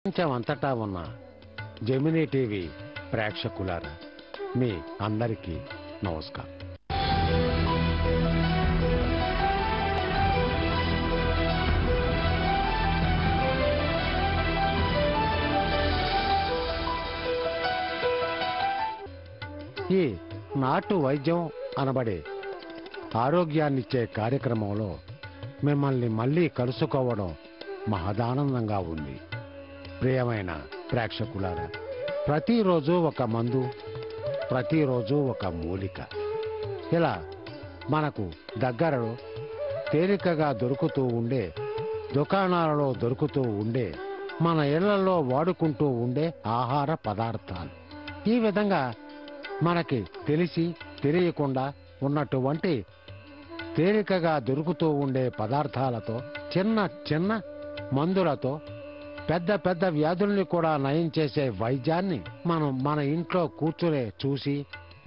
ప్రపంచం అంతటా ఉన్న జెమినీ టీవీ ప్రేక్షకులారా మీ అందరికీ నమస్కారం. ఈ నాటు వైద్యం అనబడే ఆరోగ్యాన్నిచ్చే కార్యక్రమంలో మిమ్మల్ని మళ్ళీ కలుసుకోవడం మహదానందంగా ఉంది. ప్రియమైన ప్రేక్షకులారా, ప్రతిరోజు ఒక మందు, ప్రతిరోజు ఒక మూలిక, ఇలా మనకు దగ్గరలో తేలికగా దొరుకుతూ ఉండే, దుకాణాలలో దొరుకుతూ ఉండే, మన ఇళ్లలో వాడుకుంటూ ఉండే ఆహార పదార్థాలు. ఈ విధంగా మనకి తెలిసి తెలియకుండా ఉన్నటువంటి తేలికగా దొరుకుతూ ఉండే పదార్థాలతో, చిన్న చిన్న మందులతో పెద్ద పెద్ద వ్యాధుల్ని కూడా నయం చేసే వైద్యాన్ని మనం మన ఇంట్లో కూర్చునే చూసి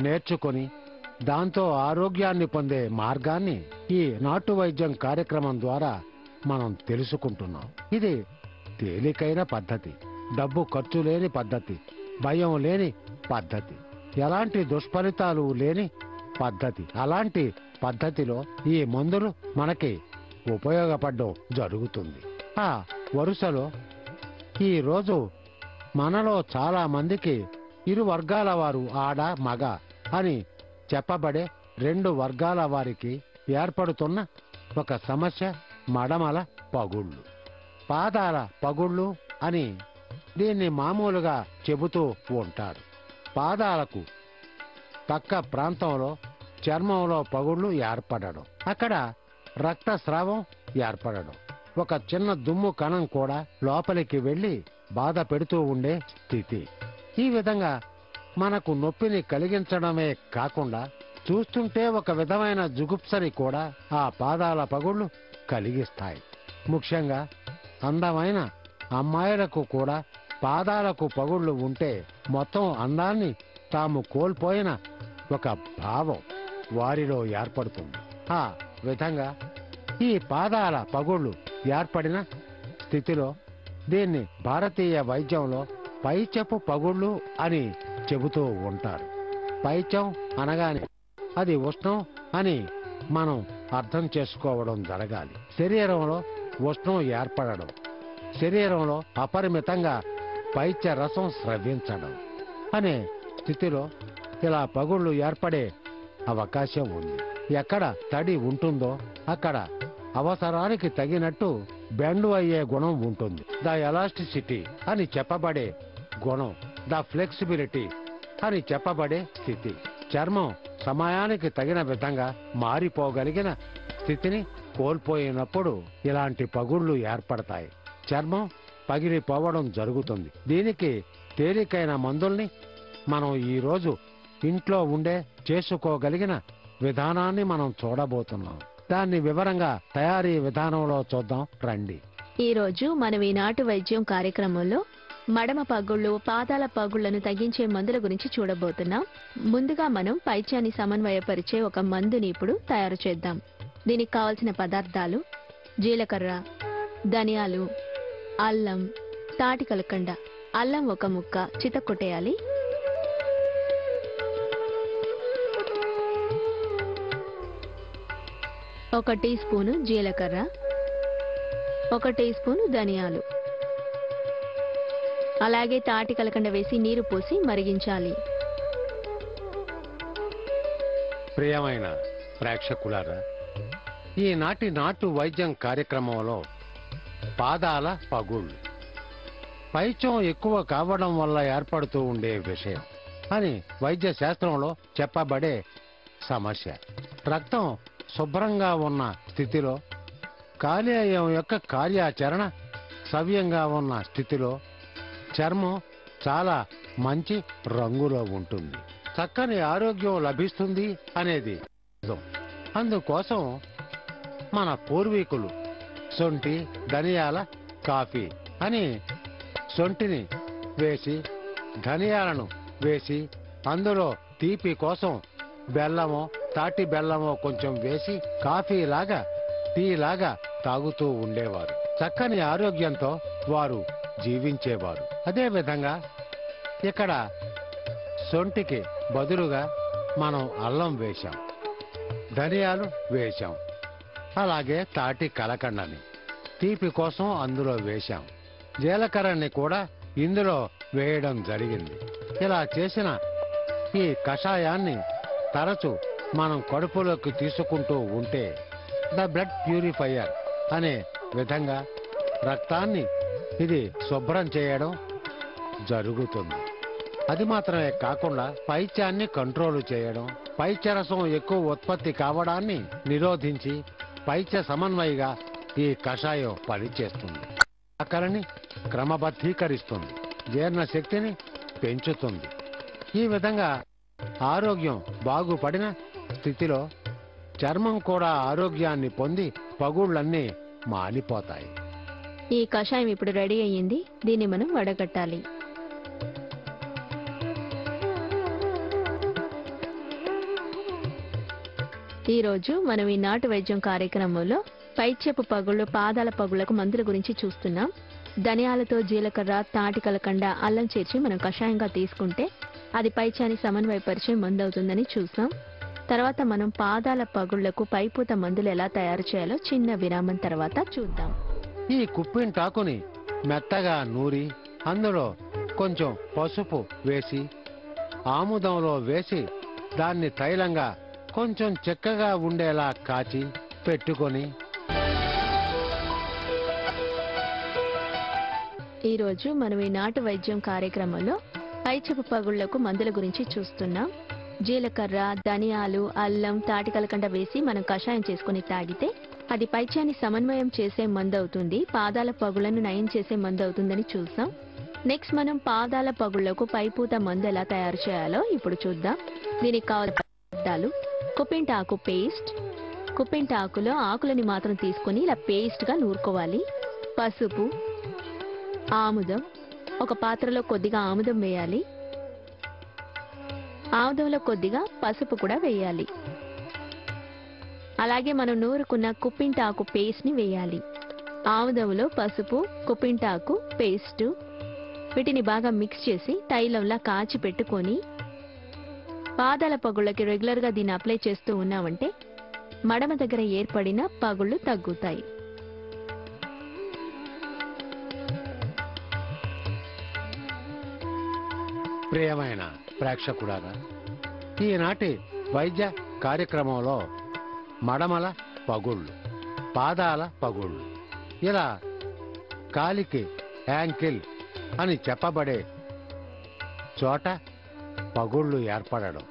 నేర్చుకొని దాంతో ఆరోగ్యాన్ని పొందే మార్గాన్ని ఈ నాటు వైద్యం కార్యక్రమం ద్వారా మనం తెలుసుకుంటున్నాం. ఇది తేలికైన పద్ధతి, డబ్బు ఖర్చు లేని పద్ధతి, భయం లేని పద్ధతి, ఎలాంటి దుష్ఫలితాలు లేని పద్ధతి. అలాంటి పద్ధతిలో ఈ మందులు మనకి ఉపయోగపడడం జరుగుతుంది. ఆ వరుసలో ఈరోజు మనలో చాలా మందికి ఇరు వర్గాల వారు, ఆడ మగ అని చెప్పబడే రెండు వర్గాల వారికి ఏర్పడుతున్న ఒక సమస్య మడమల పగుళ్ళు, పాదాల పగుళ్ళు అని దీన్ని మామూలుగా చెబుతూ ఉంటారు. పాదాలకు పక్క ప్రాంతంలో చర్మంలో పగుళ్ళు ఏర్పడడం, అక్కడ రక్తస్రావం ఏర్పడడం, ఒక చిన్న దుమ్ము కణం కూడా లోపలికి వెళ్లి బాధ పెడుతూ ఉండే స్థితి. ఈ విధంగా మనకు నొప్పిని కలిగించడమే కాకుండా చూస్తుంటే ఒక విధమైన జుగుప్సని కూడా ఆ పాదాల పగుళ్ళు కలిగిస్తాయి. ముఖ్యంగా అందమైన అమ్మాయిలకు కూడా పాదాలకు పగుళ్ళు ఉంటే మొత్తం అందాన్ని తాము కోల్పోయిన ఒక భావం వారిలో ఏర్పడుతుంది. ఆ విధంగా ఈ పాదాల పగుళ్ళు ఏర్పడిన స్థితిలో దీన్ని భారతీయ వైద్యంలో పైచపు పగుళ్ళు అని చెబుతూ ఉంటారు. పైచం అనగానే అది ఉష్ణం అని మనం అర్థం చేసుకోవడం జరగాలి. శరీరంలో ఉష్ణం ఏర్పడడం, శరీరంలో అపరిమితంగా పైచ రసం స్రవించడం అనే స్థితిలో ఇలా పగుళ్ళు ఏర్పడే అవకాశం ఉంది. ఎక్కడ తడి ఉంటుందో అక్కడ అవసరానికి తగినట్టు బెండ్ అయ్యే గుణం ఉంటుంది. ద ఎలాస్టిసిటీ అని చెప్పబడే గుణం, ద ఫ్లెక్సిబిలిటీ అని చెప్పబడే స్థితి, చర్మం సమయానికి తగిన విధంగా మారిపోగలిగిన స్థితిని కోల్పోయినప్పుడు ఇలాంటి పగుళ్ళు ఏర్పడతాయి. చర్మం పగిలిపోవడం జరుగుతుంది. దీనికి తేలికైన మందుల్ని మనం ఈరోజు ఇంట్లో ఉండే చేసుకోగలిగిన విధానాన్ని మనం చూడబోతున్నాం. దాన్ని వివరంగా తయారీ విధానంలో చూద్దాం రండి. ఈరోజు మనం ఈ నాటు వైద్యం కార్యక్రమంలో మడమ పగుళ్ళు, పాదాల పగుళ్లను తగ్గించే మందుల గురించి చూడబోతున్నాం. ముందుగా మనం పైత్యాన్ని సమన్వయపరిచే ఒక మందుని ఇప్పుడు తయారు చేద్దాం. దీనికి కావలసిన పదార్థాలు: జీలకర్ర, ధనియాలు, అల్లం, తాటి కలకండ. అల్లం ఒక ముక్క చితక్కొట్టేయాలి. ఒక టీ స్పూను జీలకర్ర, ఒక టీ స్పూను ధనియాలు, అలాగే తాటి కలకండ వేసి నీరు పోసి మరిగించాలి. ప్రియమైన ప్రేక్షకులారా, ఈనాటి నాటు వైద్యం కార్యక్రమంలో పాదాల పగుళ్ళు పైచం ఎక్కువ కావడం వల్ల ఏర్పడుతూ ఉండే విషయం అని వైద్య శాస్త్రంలో చెప్పబడే సమస్య. రక్తం శుభ్రంగా ఉన్న స్థితిలో, కాలేయం యొక్క కార్యాచరణ సవ్యంగా ఉన్న స్థితిలో చర్మం చాలా మంచి రంగులో ఉంటుంది, చక్కని ఆరోగ్యం లభిస్తుంది అనేది నిజం. అందుకోసం మన పూర్వీకులు సొంటి, ధనియాల కాఫీ అని సొంటిని వేసి, ధనియాలను వేసి, అందులో తీపి కోసం బెల్లమో తాటి బెల్లమో కొంచెం వేసి కాఫీ లాగా, టీ లాగా తాగుతూ ఉండేవారు. చక్కని ఆరోగ్యంతో వారు జీవించేవారు. అదే విధంగా ఇక్కడ సొంటికి బదులుగా మనం అల్లం వేశాం, ధనియాలు వేశాం, అలాగే తాటి కలకండని తీపి కోసం అందులో వేశాం, జీలకర్రని కూడా ఇందులో వేయడం జరిగింది. ఇలా చేసిన ఈ కషాయాన్ని తరచు మనం కడుపులోకి తీసుకుంటూ ఉంటే ద బ్లడ్ ప్యూరిఫైయర్ అనే విధంగా రక్తాన్ని ఇది శుభ్రం చేయడం జరుగుతుంది. అది మాత్రమే కాకుండా పైత్యాన్ని కంట్రోల్ చేయడం, పైత్యరసం ఎక్కువ ఉత్పత్తి కావడాన్ని నిరోధించి పైత్య సమన్వయగా ఈ కషాయం పనిచేస్తుంది. ఆకలిని క్రమబద్ధీకరిస్తుంది, జీర్ణశక్తిని పెంచుతుంది. ఈ విధంగా ఆరోగ్యం బాగుపడిన స్థితిలో చర్మం కూడా ఆరోగ్యాన్ని పొంది పగుళ్లన్నీ మానిపోతాయి. ఈ కషాయం ఇప్పుడు రెడీ అయ్యింది. దీన్ని మనం వడగట్టాలి. ఈరోజు మనం ఈ నాటు వైద్యం కార్యక్రమంలో పైత్యపు పగుళ్ళు, పాదాల పగుళ్లకు మందుల గురించి చూస్తున్నాం. ధనియాలతో జీలకర్ర, తాటి కలకండ, అల్లం చేర్చి మనం కషాయంగా తీసుకుంటే అది పైత్యాన్ని సమన్వయపరిచే మందు అవుతుందని చూసాం. తర్వాత మనం పాదాల పగుళ్లకు పైపూత మందులు ఎలా తయారు చేయాలో చిన్న విరామం తర్వాత చూద్దాం. ఈ కుప్పింటాకుని మెత్తగా నూరి అందులో కొంచెం పసుపు వేసి ఆముదంలో వేసి దాన్ని తైలంగా కొంచెం చిక్కగా ఉండేలా కాచి పెట్టుకొని ఈరోజు మనం ఈ నాటు వైద్యం కార్యక్రమంలో పైచపు పగుళ్లకు మందుల గురించి చూస్తున్నాం. జీలకర్ర, ధనియాలు, అల్లం, తాటి కలకండ వేసి మనం కషాయం చేసుకుని తాగితే అది పైత్యాన్ని సమన్వయం చేసే మందు అవుతుంది, పాదాల పగుళ్లను నయం చేసే మందు అవుతుందని చూసాం. నెక్స్ట్ మనం పాదాల పగుళ్లకు పైపూత మందు ఎలా తయారు చేయాలో ఇప్పుడు చూద్దాం. దీనికి కావాల్సిన పదార్థాలు: కుప్పింటాకు పేస్ట్. కుప్పింటాకులో ఆకులని మాత్రం తీసుకుని ఇలా పేస్ట్ గా నూరుకోవాలి. పసుపు, ఆముదం, ఒక పాత్రలో కొద్దిగా ఆముదం వేయాలి. ఆముదంలో కొద్దిగా పసుపు కూడా వేయాలి. అలాగే మనం నూరుకున్న కుప్పింటాకు పేస్ట్ ని వేయాలి. ఆముదంలో పసుపు, కుప్పింటాకు పేస్టు, వీటిని బాగా మిక్స్ చేసి తైలంలా కాచి పెట్టుకొని పాదాల పగుళ్ళకి రెగ్యులర్ గా దీన్ని అప్లై చేస్తూ ఉన్నామంటే మడమ దగ్గర ఏర్పడిన పగుళ్ళు తగ్గుతాయి. ప్రియమైన ప్రేక్షకులారా, ఈనాటి వైద్య కార్యక్రమంలో మడమల పగుళ్ళు, పాదాల పగుళ్ళు, ఇలా కాలికి యాంకిల్ అని చెప్పబడే చోట పగుళ్ళు ఏర్పడడం,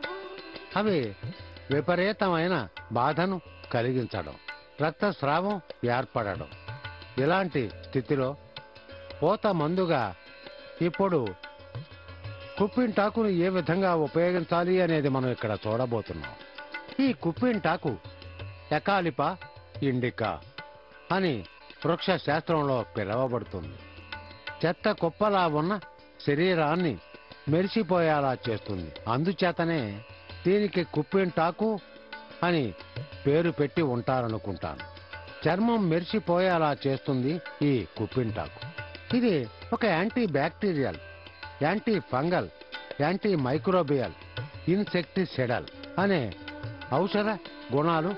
అవి విపరీతమైన బాధను కలిగించడం, రక్తస్రావం ఏర్పడడం, ఇలాంటి స్థితిలో పూత మందుగా ఇప్పుడు కుప్పింటాకును ఏ విధంగా ఉపయోగించాలి అనేది మనం ఇక్కడ చూడబోతున్నాం. ఈ కుప్పింటాకు ఎకాలిపా ఇండికా అని వృక్ష శాస్త్రంలో పిలువబడుతుంది. చెత్త కుప్పలా ఉన్న శరీరాన్ని మెరిసిపోయేలా చేస్తుంది. అందుచేతనే దీనికి కుప్పింటాకు అని పేరు పెట్టి ఉంటారనుకుంటాను. చర్మం మెరిసిపోయేలా చేస్తుంది ఈ కుప్పింటాకు. ఇది ఒక anti bacterial, anti fungal, anti microbial, insecticidal అనే ఔషధ గుణాలు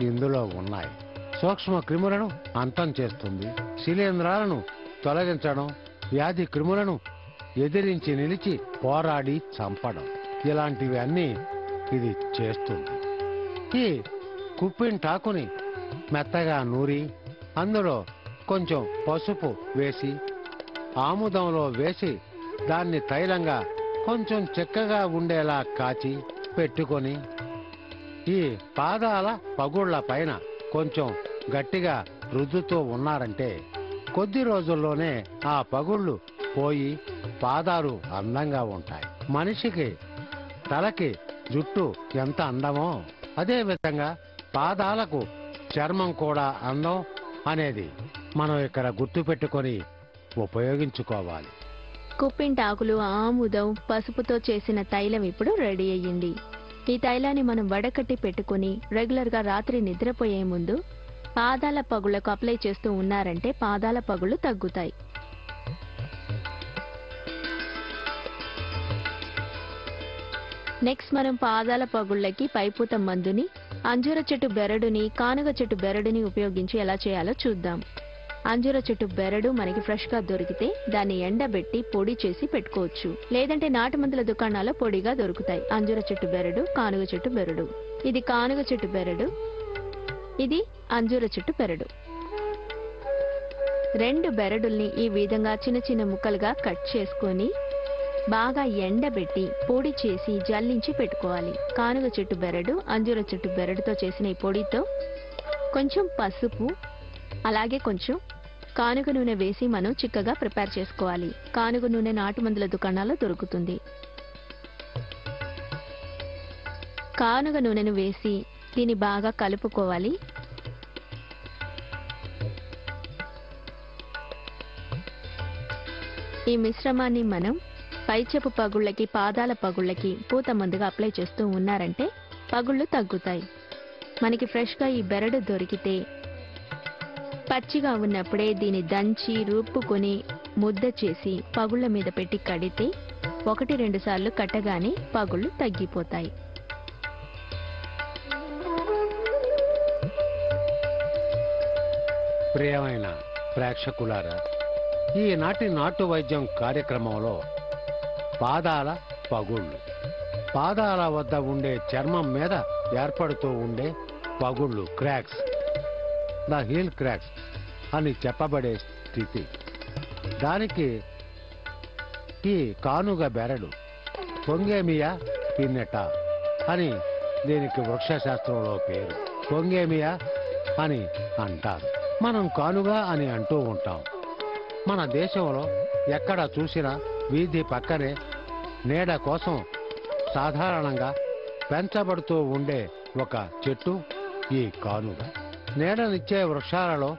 ఇందులో ఉన్నాయి. సూక్ష్మ క్రిములను అంతం చేస్తుంది, శిలీంధ్రాలను తొలగించడం, వ్యాధి క్రిములను ఎదిరించి నిలిచి పోరాడి చంపడం, ఇలాంటివి అన్నీ ఇది చేస్తుంది. ఈ కుప్పింటాకుని మెత్తగా నూరి అందులో కొంచెం పసుపు వేసి ఆముదంలో వేసి దాన్ని తైలంగా కొంచెం చిక్కగా ఉండేలా కాచి పెట్టుకొని ఈ పాదాల పగుళ్ల పైన కొంచెం గట్టిగా రుద్దుతూ ఉన్నారంటే కొద్ది రోజుల్లోనే ఆ పగుళ్ళు పోయి పాదాలు అందంగా ఉంటాయి. మనిషికి తలకి జుట్టు ఎంత అందమో అదే విధంగా పాదాలకు చర్మం కూడా అందం అనేది మనం ఇక్కడ గుర్తుపెట్టుకొని ఉపయోగించుకోవాలి. కుప్పింటాకులు, ఆముదం, పసుపుతో చేసిన తైలం ఇప్పుడు రెడీ అయ్యింది. ఈ తైలాన్ని మనం వడకట్టి పెట్టుకుని రెగ్యులర్ గా రాత్రి నిద్రపోయే ముందు పాదాల పగుళ్లకు అప్లై చేస్తూ ఉన్నారంటే పాదాల పగుళ్లు తగ్గుతాయి. నెక్స్ట్ మనం పాదాల పగుళ్ళకి పైపూత మందుని, అంజూర చెట్టు బెరడుని, కానుగ చెట్టు బెరడుని ఉపయోగించి ఎలా చేయాలో చూద్దాం. అంజూర చెట్టు బెరడు మనకి ఫ్రెష్ గా దొరికితే దాన్ని ఎండబెట్టి పొడి చేసి పెట్టుకోవచ్చు. లేదంటే నాటు మందుల దుకాణాల్లో పొడిగా దొరుకుతాయి. అంజూర చెట్టు బెరడు, కానుగ చెట్టు బెరడు. ఇది కానుగ చెట్టు బెరడు, ఇది అంజూర చెట్టు బెరడు. రెండు బెరడుల్ని ఈ విధంగా చిన్న చిన్న ముక్కలుగా కట్ చేసుకొని బాగా ఎండబెట్టి పొడి చేసి జల్లించి పెట్టుకోవాలి. కానుగ చెట్టు బెరడు, అంజూర చెట్టు బెరడుతో చేసిన ఈ పొడితో కొంచెం పసుపు, అలాగే కొంచెం కానుగ నూనె వేసి మనం చిక్కగా ప్రిపేర్ చేసుకోవాలి. కానుగ నూనె నాటు మందుల దుకాణాల్లో దొరుకుతుంది. కానుగ నూనెను వేసి దీన్ని బాగా కలుపుకోవాలి. ఈ మిశ్రమాన్ని మనం పైచెపు పగుళ్ళకి, పాదాల పగుళ్ళకి పూత మందుగా అప్లై చేస్తూ ఉన్నారంటే పగుళ్ళు తగ్గుతాయి. మనకి ఫ్రెష్గా ఈ బెరడు దొరికితే పచ్చిగా ఉన్నప్పుడే దీన్ని దంచి రుబ్బుకొని ముద్ద చేసి పగుళ్ళ మీద పెట్టి కడితే 1-2 సార్లు కట్టగానే పగుళ్ళు తగ్గిపోతాయి. ప్రియమైన ప్రేక్షకులారా, ఈనాటి నాటు వైద్యం కార్యక్రమంలో పాదాల పగుళ్ళు, పాదాల వద్ద ఉండే చర్మం మీద ఏర్పడుతూ ఉండే పగుళ్ళు, క్రాక్స్, ద హీల్ క్రాక్స్ అని చెప్పబడే స్థితి. దానికి ఈ కానుగ బెరడు, పొంగేమియా పిన్నెట అని దీనికి వృక్షశాస్త్రంలో పేరు. పొంగేమియా అని అంటారు. మనం కానుగ అని అంటూ ఉంటాం. మన దేశంలో ఎక్కడ చూసినా వీధి పక్కనే నీడ కోసం సాధారణంగా పెంచబడుతూ ఉండే ఒక చెట్టు ఈ కానుగ. నీడనిచ్చే వృక్షాలలో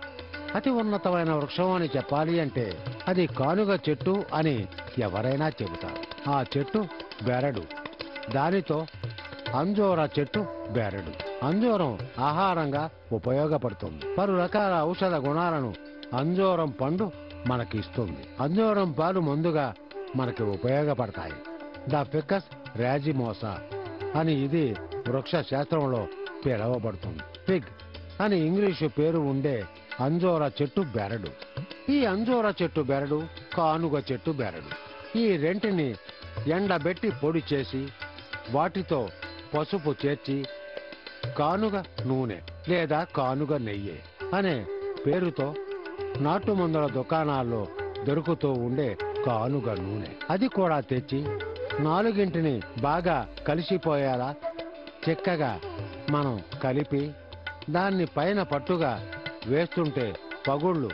అతి ఉన్నతమైన వృక్షం అని చెప్పాలి అంటే అది కానుగ చెట్టు అని ఎవరైనా చెబుతారు. ఆ చెట్టు బెరడు, దానితో అంజూర చెట్టు బెరడు. అంజూరం ఆహారంగా ఉపయోగపడుతుంది. పలు రకాల ఔషధ గుణాలను అంజూరం పండు మనకి ఇస్తుంది. అంజూరం పాలు ముందుగా మనకి ఉపయోగపడతాయి. ద ఫికస్ రాజిమోసా అని ఇది వృక్ష శాస్త్రంలో పిలవబడుతుంది. ఫిగ్ అని ఇంగ్లీషు పేరు ఉండే అంజూర చెట్టు బెరడు. ఈ అంజూర చెట్టు బెరడు, కానుగ చెట్టు బెరడు, ఈ రెంటిని ఎండబెట్టి పొడి చేసి వాటితో పసుపు చేర్చి కానుగ నూనె లేదా కానుగ నెయ్యి అనే పేరుతో నాటు మందుల దుకాణాల్లో దొరుకుతూ ఉండే కానుగ నూనె, అది కూడా తెచ్చి 4 బాగా కలిసిపోయేలా చిక్కగా మనం కలిపి దాన్ని పైన పట్టుగా వేస్తుంటే పగుళ్ళు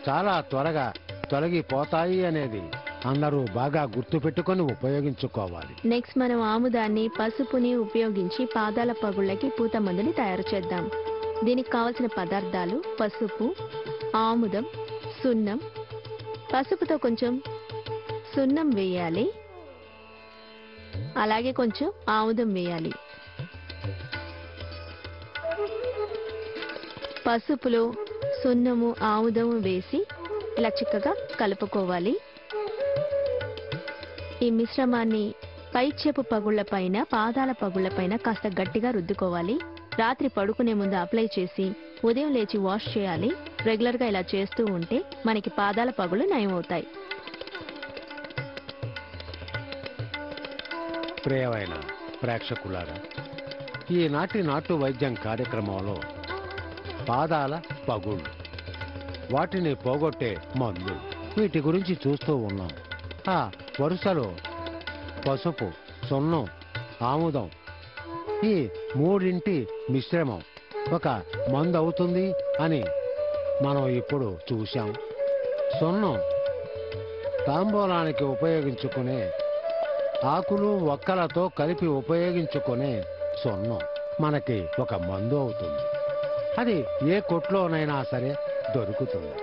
చాలా త్వరగా తొలగిపోతాయి అనేది అందరూ బాగా గుర్తుపెట్టుకొని ఉపయోగించుకోవాలి. నెక్స్ట్ మనం ఆముదాన్ని, పసుపుని ఉపయోగించి పాదాల పగుళ్ళకి పూత మందుని తయారు చేద్దాం. దీనికి కావలసిన పదార్థాలు పసుపు, ఆముదం, సున్నం. పసుపుతో కొంచెం సున్నం వేయాలి, అలాగే కొంచెం ఆముదం వేయాలి. పసుపులో సున్నము, ఆముదము వేసి ఇలా చిక్కగా కలుపుకోవాలి. ఈ మిశ్రమాన్ని పైచెపు పగుళ్ల పైన, పాదాల పగుళ్ల పైన కాస్త గట్టిగా రుద్దుకోవాలి. రాత్రి పడుకునే ముందు అప్లై చేసి ఉదయం లేచి వాష్ చేయాలి. రెగ్యులర్ గా ఇలా చేస్తూ ఉంటే మనకి పాదాల పగుళ్ళు నయమవుతాయి. ప్రియమైన ప్రేక్షకులారా, ఈనాటి నాటు వైద్యం కార్యక్రమంలో పాదాల పగుళ్ళు, వాటిని పోగొట్టే మందు, వీటి గురించి చూస్తూ ఉన్నాం. ఆ వరుసలో పసుపు, సున్నం, ఆముదం, ఈ మూడింటి మిశ్రమం ఒక మందు అవుతుంది అని మనం ఇప్పుడు చూశాం. సున్నం తాంబూలానికి ఉపయోగించుకునే ఆకులు, ఒక్కలతో కలిపి ఉపయోగించుకునే సున్నం మనకి ఒక మందు అవుతుంది. అది ఏ కొట్లోనైనా సరే దొరుకుతుంది.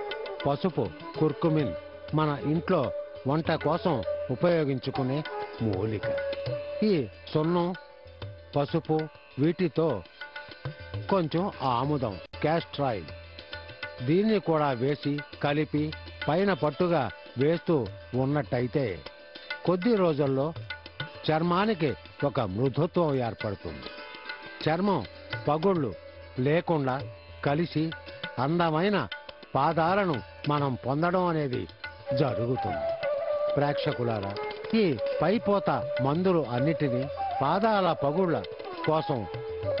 పసుపు, కుర్కుమిన్ మన ఇంట్లో వంట కోసం ఉపయోగించుకునే మూలిక. ఈ సున్నం, పసుపు, వీటితో కొంచెం ఆముదం, క్యాస్ట్రాయిల్, దీన్ని కూడా వేసి కలిపి పైన పట్టుగా వేస్తూ ఉన్నట్టయితే కొద్ది రోజుల్లో చర్మానికి ఒక మృదుత్వం ఏర్పడుతుంది. చర్మం పగుళ్ళు లేకుండా కలిసి అందమైన పాదాలను మనం పొందడం అనేది జరుగుతుంది. ప్రేక్షకులారా, ఈ పైపోత మందులు అన్నిటినీ పాదాల పగుళ్ళ కోసం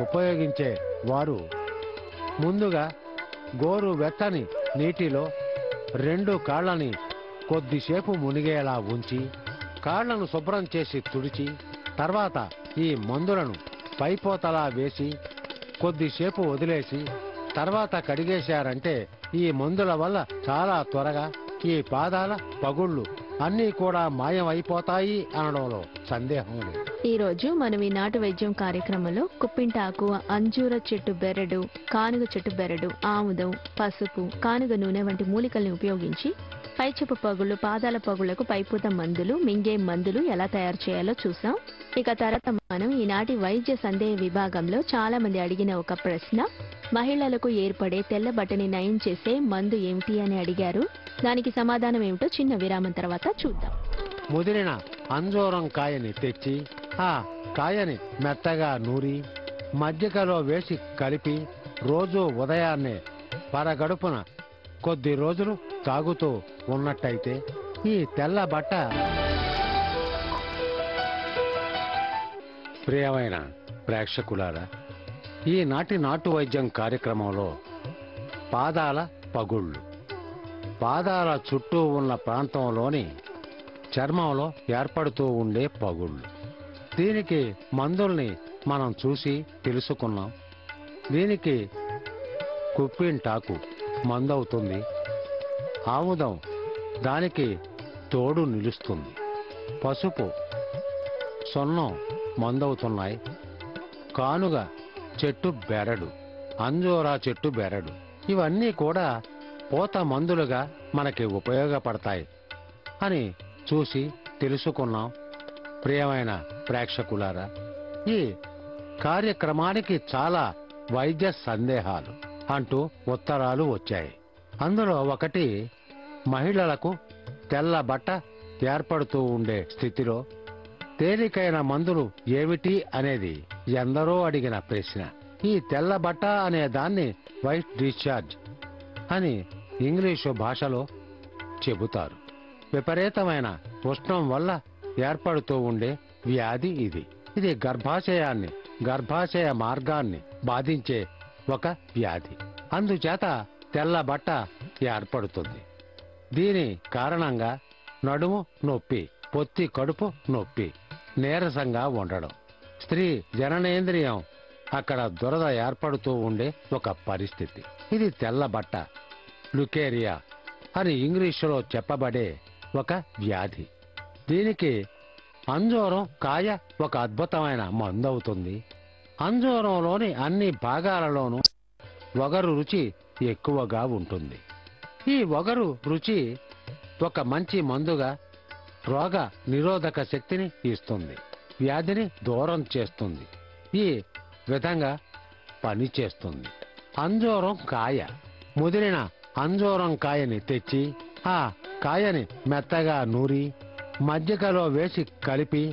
ఉపయోగించే వారు ముందుగా గోరు వెచ్చని నీటిలో 2 కాళ్ళని కొద్దిసేపు మునిగేలా ఉంచి కాళ్లను శుభ్రం చేసి తుడిచి తర్వాత ఈ మందులను పైపోతలా వేసి కొద్దిసేపు వదిలేసి తర్వాత కడిగేశారంటే ఈ మందుల వల్ల చాలా త్వరగా ఈ పాదాల పగుళ్ళు అన్నీ కూడా మాయమైపోతాయి అనడంలో సందేహం లేదు. ఈ రోజు మనం ఈ నాటు వైద్యం కార్యక్రమంలో కుప్పింటాకు, అంజూర చెట్టు బెరడు, కానుగ చెట్టు బెరడు, ఆముదం, పసుపు, కానుగ నూనె వంటి మూలికల్ని ఉపయోగించి పైచెప్పు పగుళ్ళు, పాదాల పగుళ్లకు పైపూత మందులు, మింగే మందులు ఎలా తయారు చేయాలో చూసాం. ఇక తర్వాత మనం ఈనాటి వైద్య సందేహ విభాగంలో చాలా మంది అడిగిన ఒక ప్రశ్న, మహిళలకు ఏర్పడే తెల్ల బట్టని నయం చేసే మందు ఏమిటి అని అడిగారు. దానికి సమాధానం ఏమిటో చిన్న విరామం తర్వాత చూద్దాం. ముదిరిన అంజూరం కాయని తెచ్చి ఆ కాయని మెత్తగా నూరి మజ్జిగలో వేసి కలిపి రోజు ఉదయాన్నే పరగడుపున కొద్ది రోజులు తాగుతూ ఉన్నట్టయితే ఈ తెల్ల బట్ట. ప్రియమైన ప్రేక్షకులారా, ఈనాటి నాటు వైద్యం కార్యక్రమంలో పాదాల పగుళ్ళు, పాదాల చుట్టూ ఉన్న ప్రాంతంలోని చర్మంలో ఏర్పడుతూ ఉండే పగుళ్ళు, దీనికి మందుల్ని మనం చూసి తెలుసుకున్నాం. దీనికి కుప్పింటాకు మందవుతుంది, ఆముదం దానికి తోడు నిలుస్తుంది, పసుపు సొన్నం మందవుతున్నాయి, కానుగ చెట్టు బెరడు, అంజూరా చెట్టు బెరడు ఇవన్నీ కూడా పోత మందులుగా మనకి ఉపయోగపడతాయి అని చూసి తెలుసుకున్నాం. ప్రియమైన ప్రేక్షకులారా, ఈ కార్యక్రమానికి చాలా వైద్య సందేహాలు అంటూ ఉత్తరాలు వచ్చాయి. అందులో ఒకటి, మహిళలకు తెల్ల బట్ట ఏర్పడుతూ ఉండే స్థితిలో తేలికైన మందులు ఏమిటి అనేది ఎందరో అడిగిన ప్రశ్న. ఈ తెల్ల బట్ట అనే దాన్ని వైట్ డిశ్చార్జ్ అని ఇంగ్లీషు భాషలో చెబుతారు. విపరీతమైన ఉష్ణం వల్ల ఏర్పడుతూ ఉండే వ్యాధి ఇది. ఇది గర్భాశయాన్ని, గర్భాశయ మార్గాన్ని బాధించే ఒక వ్యాధి. అందుచేత తెల్ల బట్ట ఏర్పడుతుంది. దీని కారణంగా నడుము నొప్పి, పొత్తి కడుపు నొప్పి, నీరసంగా ఉండడం, స్త్రీ జననేంద్రియం అక్కడ దురద ఏర్పడుతూ ఉండే ఒక పరిస్థితి. ఇది తెల్ల బట్ట, లుకేరియా అని ఇంగ్లీషులో చెప్పబడే ఒక వ్యాధి. దీనికి అంజూరం కాయ ఒక అద్భుతమైన మందవుతుంది. అంజూరంలోని అన్ని భాగాలలోనూ వగరు రుచి ఎక్కువగా ఉంటుంది. ఈ వగరు రుచి ఒక మంచి మందుగా రోగ నిరోధక శక్తిని ఇస్తుంది, వ్యాధిని దూరం చేస్తుంది, ఈ విధంగా పనిచేస్తుంది. అంజూరం కాయ, ముదిరిన అంజూరం కాయని తెచ్చి ఆ కాయని మెత్తగా నూరి మజ్జిగలో వేసి కలిపి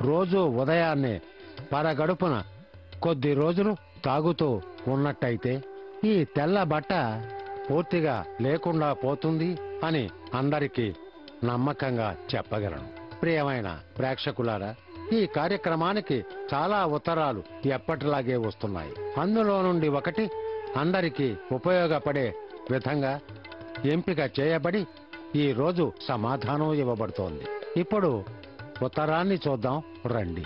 రోజు ఉదయాన్నే పరగడుపున కొద్ది రోజులు తాగుతూ ఉన్నట్టయితే ఈ తెల్ల బట్ట పూర్తిగా లేకుండా పోతుంది అని అందరికీ నమ్మకంగా చెప్పగలను. ప్రియమైన ప్రేక్షకులారా, ఈ కార్యక్రమానికి చాలా ఉత్తరాలు ఎప్పటిలాగే వస్తున్నాయి. అందులో నుండి ఒకటి అందరికీ ఉపయోగపడే విధంగా ఎంపిక చేయబడి ఈ రోజు సమాధానం ఇవ్వబడుతోంది. ఇప్పుడు ఉత్తరాన్ని చూద్దాం రండి.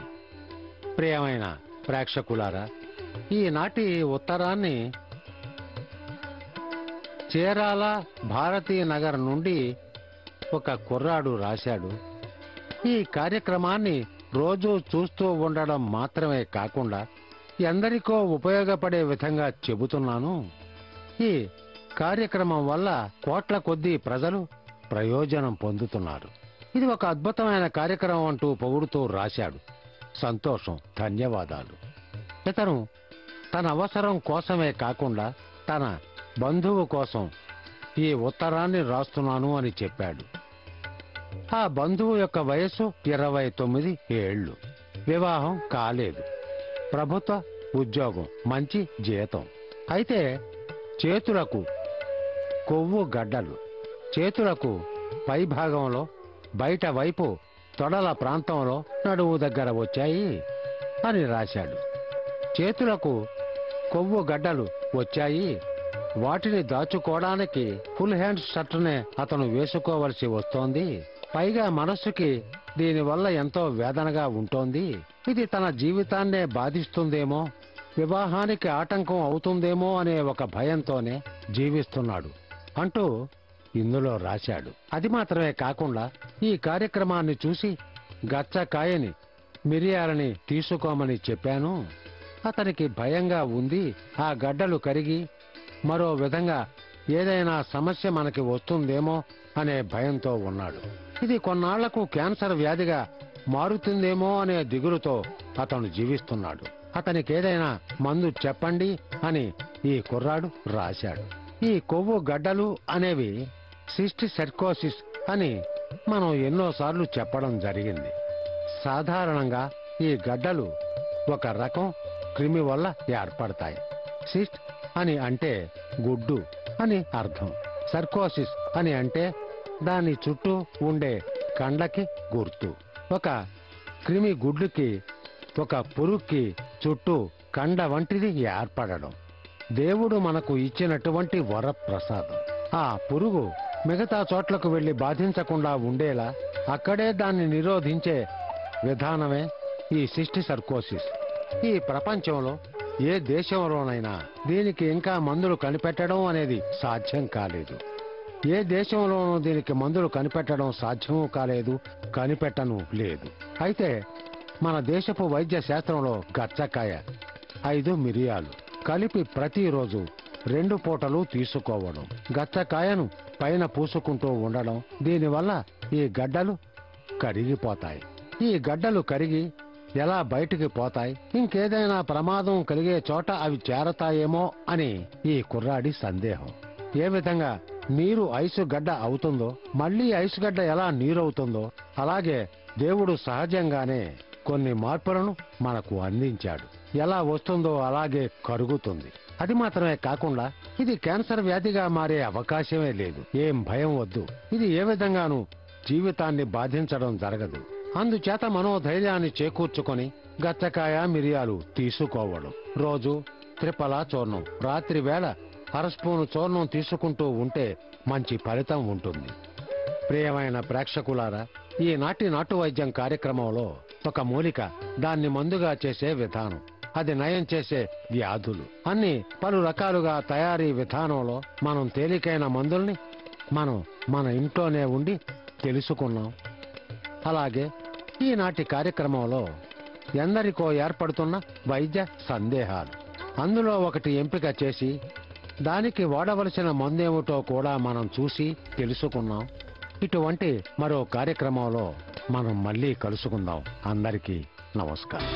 ప్రియమైన ప్రేక్షకులారా, ఈనాటి ఉత్తరాన్ని చీరాల భారతీనగర్ నుండి ఒక కుర్రాడు రాశాడు. ఈ కార్యక్రమాన్ని రోజూ చూస్తూ ఉండడం మాత్రమే కాకుండా ఎందరికో ఉపయోగపడే విధంగా చెబుతున్నాను. ఈ కార్యక్రమం వల్ల కోట్ల కొద్దీ ప్రజలు ప్రయోజనం పొందుతున్నారు. ఇది ఒక అద్భుతమైన కార్యక్రమం అంటూ పొగుడుతూ రాశాడు. సంతోషం, ధన్యవాదాలు. ఇతను తన అవసరం కోసమే కాకుండా తన బంధువు కోసం ఈ ఉత్తరాన్ని రాస్తున్నాను అని చెప్పాడు. ఆ బంధువు యొక్క వయస్సు 29 ఏళ్లు. వివాహం కాలేదు, ప్రభుత్వ ఉద్యోగం, మంచి జీతం. అయితే చేతులకు కొవ్వు గడ్డలు, చేతులకు పై భాగంలో బయట వైపు తొడల ప్రాంతంలో నడుము దగ్గర వచ్చాయి అని రాశాడు. చేతులకు కొవ్వు గడ్డలు వచ్చాయి, వాటిని దాచుకోవడానికి ఫుల్ హ్యాండ్ షర్టునే అతను వేసుకోవలసి వస్తోంది. పైగా మనస్సుకి దీనివల్ల ఎంతో వేదనగా ఉంటోంది. ఇది తన జీవితాన్నే బాధిస్తుందేమో, వివాహానికి ఆటంకం అవుతుందేమో అనే ఒక భయంతోనే జీవిస్తున్నాడు అంటూ ఇందులో రాశాడు. అది మాత్రమే కాకుండా ఈ కార్యక్రమాన్ని చూసి గచ్చకాయని, మిరియాలని తీసుకోమని చెప్పాను. అతనికి భయంగా ఉంది, ఆ గడ్డలు కరిగి మరో విధంగా ఏదైనా సమస్య మనకి వస్తుందేమో అనే భయంతో ఉన్నాడు. ఇది కొన్నాళ్లకు క్యాన్సర్ వ్యాధిగా మారుతుందేమో అనే దిగులుతో అతను జీవిస్తున్నాడు. అతనికేదైనా మందు చెప్పండి అని ఈ కుర్రాడు రాశాడు. ఈ కొవ్వు గడ్డలు అనేవి సిస్టిక్ సర్కోసిస్ అని మనం ఎన్నోసార్లు చెప్పడం జరిగింది. సాధారణంగా ఈ గడ్డలు ఒక రకం క్రిమి వల్ల ఏర్పడతాయి. సిస్ట్ అని అంటే గుడ్డు అని అర్థం. సర్కోసిస్ అని అంటే దాని చుట్టూ ఉండే కండకి గుర్తు. ఒక క్రిమి గుడ్డుకి, ఒక పురుగుకి చుట్టూ కండ వంటిది ఏర్పడడం దేవుడు మనకు ఇచ్చినటువంటి వరప్రసాదం. ఆ పురుగు మిగతా చోట్లకు వెళ్లి బాధించకుండా ఉండేలా అక్కడే దాన్ని నిరోధించే విధానమే ఈ సిస్టిక్ సర్కోసిస్. ఈ ప్రపంచంలో ఏ దేశంలోనైనా దీనికి ఇంకా మందులు కనిపెట్టడం అనేది సాధ్యం కాలేదు. ఏ దేశంలోనూ దీనికి మందులు కనిపెట్టడం సాధ్యమూ కాలేదు, కనిపెట్టను లేదు. అయితే మన దేశపు వైద్య శాస్త్రంలో గచ్చకాయ, 5 మిరియాలు కలిపి ప్రతిరోజు 2 పూటలు తీసుకోవడం, గచ్చకాయను పైన పూసుకుంటూ ఉండడం, దీనివల్ల ఈ గడ్డలు కరిగిపోతాయి. ఈ గడ్డలు కరిగి ఎలా బయటికి పోతాయి, ఇంకేదైనా ప్రమాదం కలిగే చోట అవి చేరతాయేమో అని ఈ కుర్రాడి సందేహం. ఏ విధంగా నీరు ఐసు గడ్డ అవుతుందో, మళ్లీ ఐసు గడ్డ ఎలా నీరవుతుందో, అలాగే దేవుడు సహజంగానే కొన్ని మార్పులను మనకు అందించాడు. ఎలా వస్తుందో అలాగే కరుగుతుంది. అది మాత్రమే కాకుండా ఇది క్యాన్సర్ వ్యాధిగా మారే అవకాశమే లేదు. ఏం భయం వద్దు. ఇది ఏ విధంగానూ జీవితాన్ని బాధించడం జరగదు. అందుచేత మనోధైర్యాన్ని చేకూర్చుకొని గచ్చకాయ, మిరియాలు తీసుకోవడం, రోజు త్రిఫల చూర్ణం, రాత్రి వేళ 1/2 స్పూను చూర్ణం తీసుకుంటూ ఉంటే మంచి ఫలితం ఉంటుంది. ప్రియమైన ప్రేక్షకులారా, ఈనాటి నాటు వైద్యం కార్యక్రమంలో ఒక మూలిక, దాన్ని మందుగా చేసే విధానం, అది నయం చేసే వ్యాధులు, అన్ని పలు రకాలుగా తయారీ విధానంలో మనం తేలికైన మందుల్ని మనం మన ఇంట్లోనే ఉండి తెలుసుకున్నాం. అలాగే ఈనాటి కార్యక్రమంలో ఎందరికో ఏర్పడుతున్న వైద్య సందేహాలు, అందులో ఒకటి ఎంపిక చేసి దానికి వాడవలసిన మందేమిటో కూడా మనం చూసి తెలుసుకున్నాం. ఇటువంటి మరో కార్యక్రమంలో మనం మళ్ళీ కలుసుకుందాం. అందరికీ నమస్కారం.